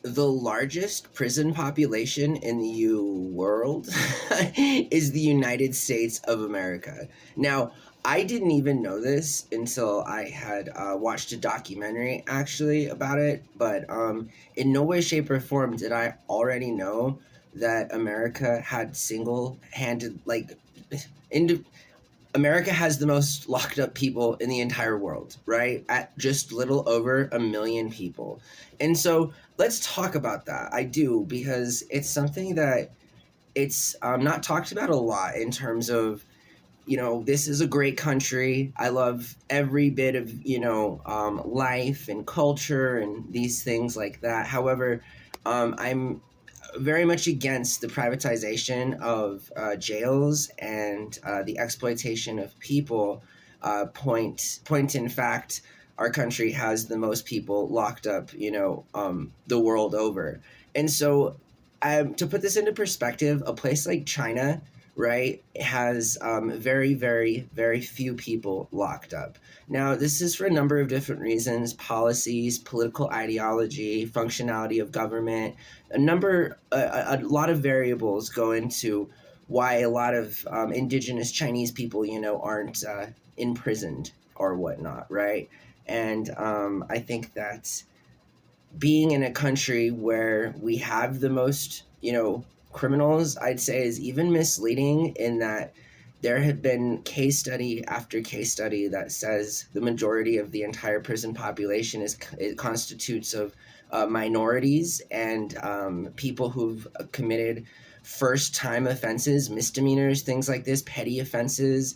the largest prison population in the world is the United States of America. Now, I didn't even know this until I had watched a documentary actually about it, but in no way, shape, or form did I already know that America had single handed, like, in, America has the most locked up people in the entire world, right? At just little over 1 million people. And so let's talk about that. I do, because it's something that it's not talked about a lot in terms of, this is a great country. I love every bit of, life and culture and these things like that. However, I'm very much against the privatization of jails and the exploitation of people. Point in fact, our country has the most people locked up, the world over. And so, to put this into perspective, a place like China, right, has very, very, very few people locked up. Now, this is for a number of different reasons: policies, political ideology, functionality of government. A lot of variables go into why a lot of indigenous Chinese people, aren't imprisoned or whatnot, right? And I think that being in a country where we have the most, criminals, I'd say is even misleading, in that there have been case study after case study that says the majority of the entire prison population it constitutes of minorities and people who've committed first time offenses, misdemeanors, things like this, petty offenses.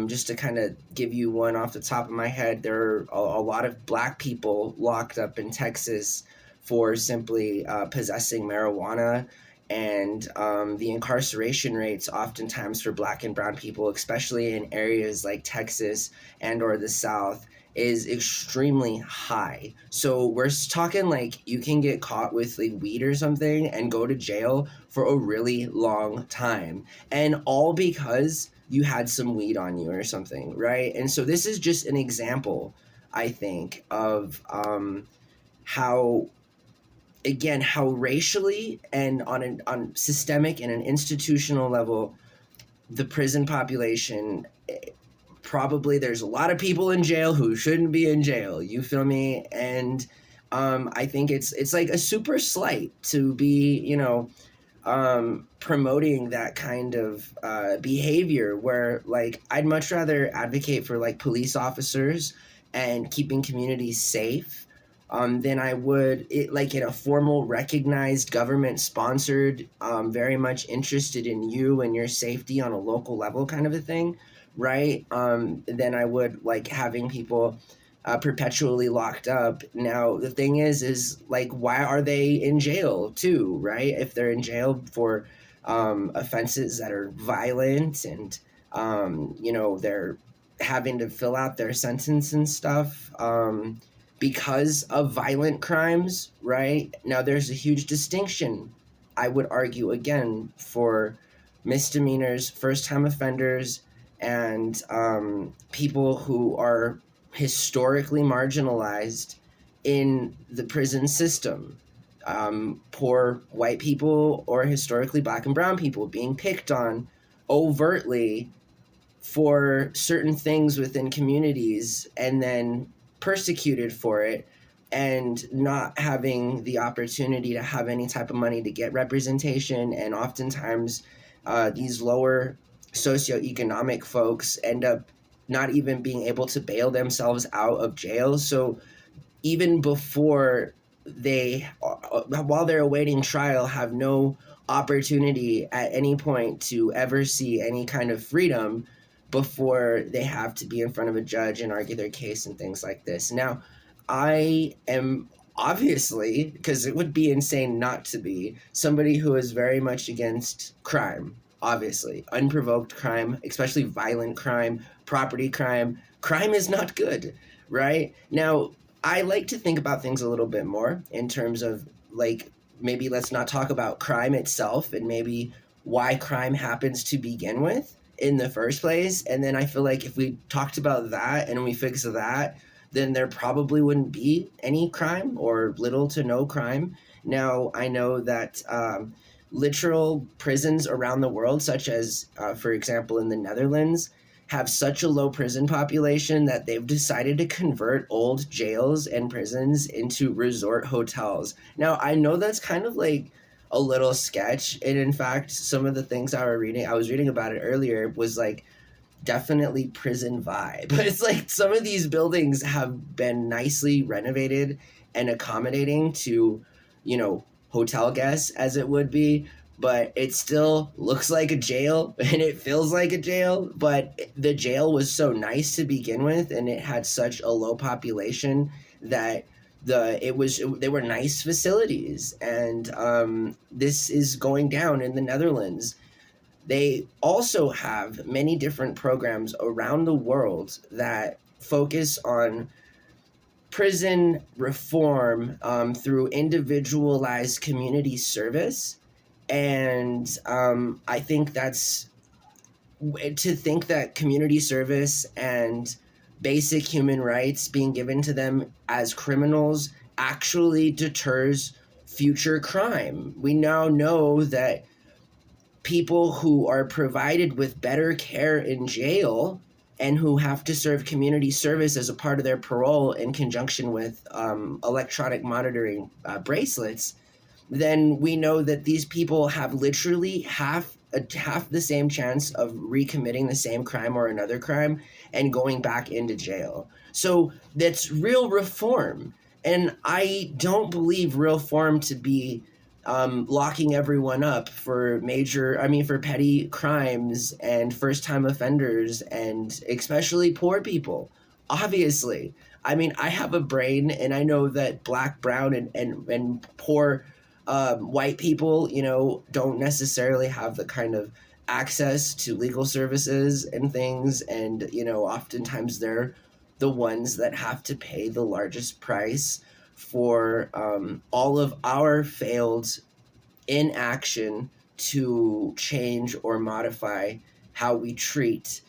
Just to kind of give you one off the top of my head, there are a lot of black people locked up in Texas for simply possessing marijuana. And the incarceration rates oftentimes for black and brown people, especially in areas like Texas and or the South, is extremely high. So we're talking like you can get caught with like weed or something and go to jail for a really long time. And all because you had some weed on you or something, right? And so this is just an example, I think, of how, again, how racially and on systemic and an institutional level, the prison population, probably there's a lot of people in jail who shouldn't be in jail. You feel me? And I think it's like a super slight to be, promoting that kind of behavior, where like I'd much rather advocate for like police officers and keeping communities safe than I would like in a formal, recognized, government sponsored, very much interested in you and your safety on a local level kind of a thing, right? Than I would like having people perpetually locked up. Now the thing is like, why are they in jail too, right? If they're in jail for offenses that are violent and they're having to fill out their sentence and stuff because of violent crimes, right? Now there's a huge distinction, I would argue, again, for misdemeanors, first-time offenders, and people who are historically marginalized in the prison system. Poor white people or historically black and brown people being picked on overtly for certain things within communities and then persecuted for it, and not having the opportunity to have any type of money to get representation. And oftentimes these lower socioeconomic folks end up not even being able to bail themselves out of jail. So even before while they're awaiting trial, have no opportunity at any point to ever see any kind of freedom before they have to be in front of a judge and argue their case and things like this. Now, I am obviously, because it would be insane not to be, somebody who is very much against crime. Obviously, unprovoked crime, especially violent crime, property crime. Crime is not good, right? Now, I like to think about things a little bit more in terms of like, maybe let's not talk about crime itself and maybe why crime happens to begin with in the first place. And then I feel like if we talked about that and we fix that, then there probably wouldn't be any crime or little to no crime. Now, I know that literal prisons around the world, such as, for example, in the Netherlands, have such a low prison population that they've decided to convert old jails and prisons into resort hotels. Now, I know that's kind of like a little sketch, and in fact, some of the things I was reading about it earlier, was like definitely prison vibe. But it's like some of these buildings have been nicely renovated and accommodating to, you know, hotel guests as it would be, but it still looks like a jail and it feels like a jail. But the jail was so nice to begin with, and it had such a low population that they were nice facilities. And this is going down in the Netherlands. They also have many different programs around the world that focus on prison reform through individualized community service. And I think to think that community service and basic human rights being given to them as criminals actually deters future crime. We now know that people who are provided with better care in jail and who have to serve community service as a part of their parole in conjunction with electronic monitoring bracelets, then we know that these people have literally half the same chance of recommitting the same crime or another crime and going back into jail. So that's real reform. And I don't believe real reform to be locking everyone up for for petty crimes and first time offenders, and especially poor people. Obviously, I mean, I have a brain, and I know that black, brown, and poor white people, don't necessarily have the kind of access to legal services and things. And, oftentimes they're the ones that have to pay the largest price for all of our failed inaction to change or modify how we treat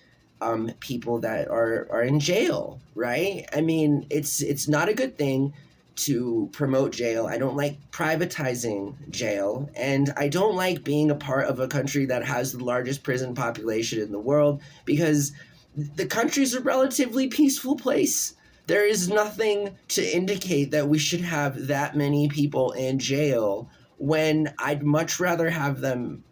people that are in jail, right? I mean, it's not a good thing to promote jail. I don't like privatizing jail, and I don't like being a part of a country that has the largest prison population in the world, because the country's a relatively peaceful place. There is nothing to indicate that we should have that many people in jail, when I'd much rather have them,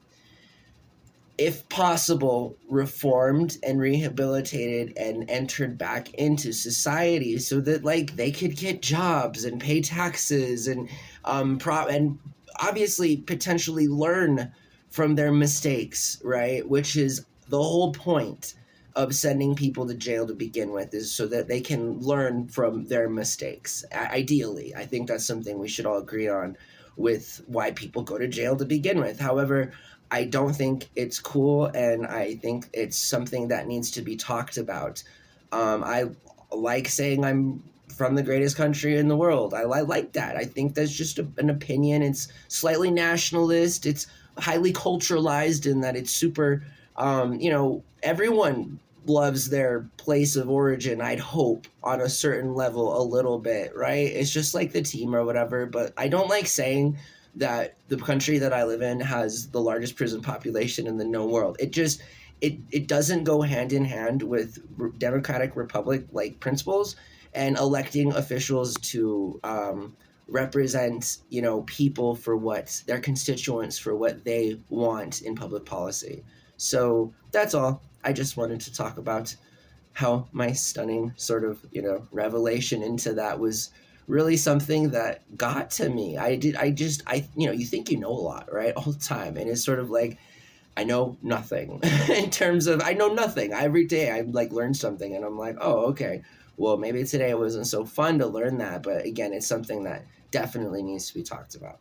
if possible, reformed and rehabilitated and entered back into society, so that like they could get jobs and pay taxes and and obviously potentially learn from their mistakes, right? Which is the whole point of sending people to jail to begin with, is so that they can learn from their mistakes. Ideally, I think that's something we should all agree on with why people go to jail to begin with. However, I don't think it's cool, and I think it's something that needs to be talked about. I like saying I'm from the greatest country in the world. I like that. I think that's just an opinion. It's slightly nationalist. It's highly culturalized in that it's super, everyone loves their place of origin, I'd hope, on a certain level a little bit, right? It's just like the team or whatever. But I don't like saying that the country that I live in has the largest prison population in the known world. It doesn't go hand in hand with democratic republic like principles and electing officials to represent people for what their constituents, for what they want in public policy. So that's all. I just wanted to talk about how my stunning sort of revelation into that was really something that got to me. You think you know a lot, right, all the time, and it's sort of like I know nothing in terms of I know nothing. Every day I like learn something, and I'm like, oh, okay, well, maybe today it wasn't so fun to learn that, but again, it's something that definitely needs to be talked about.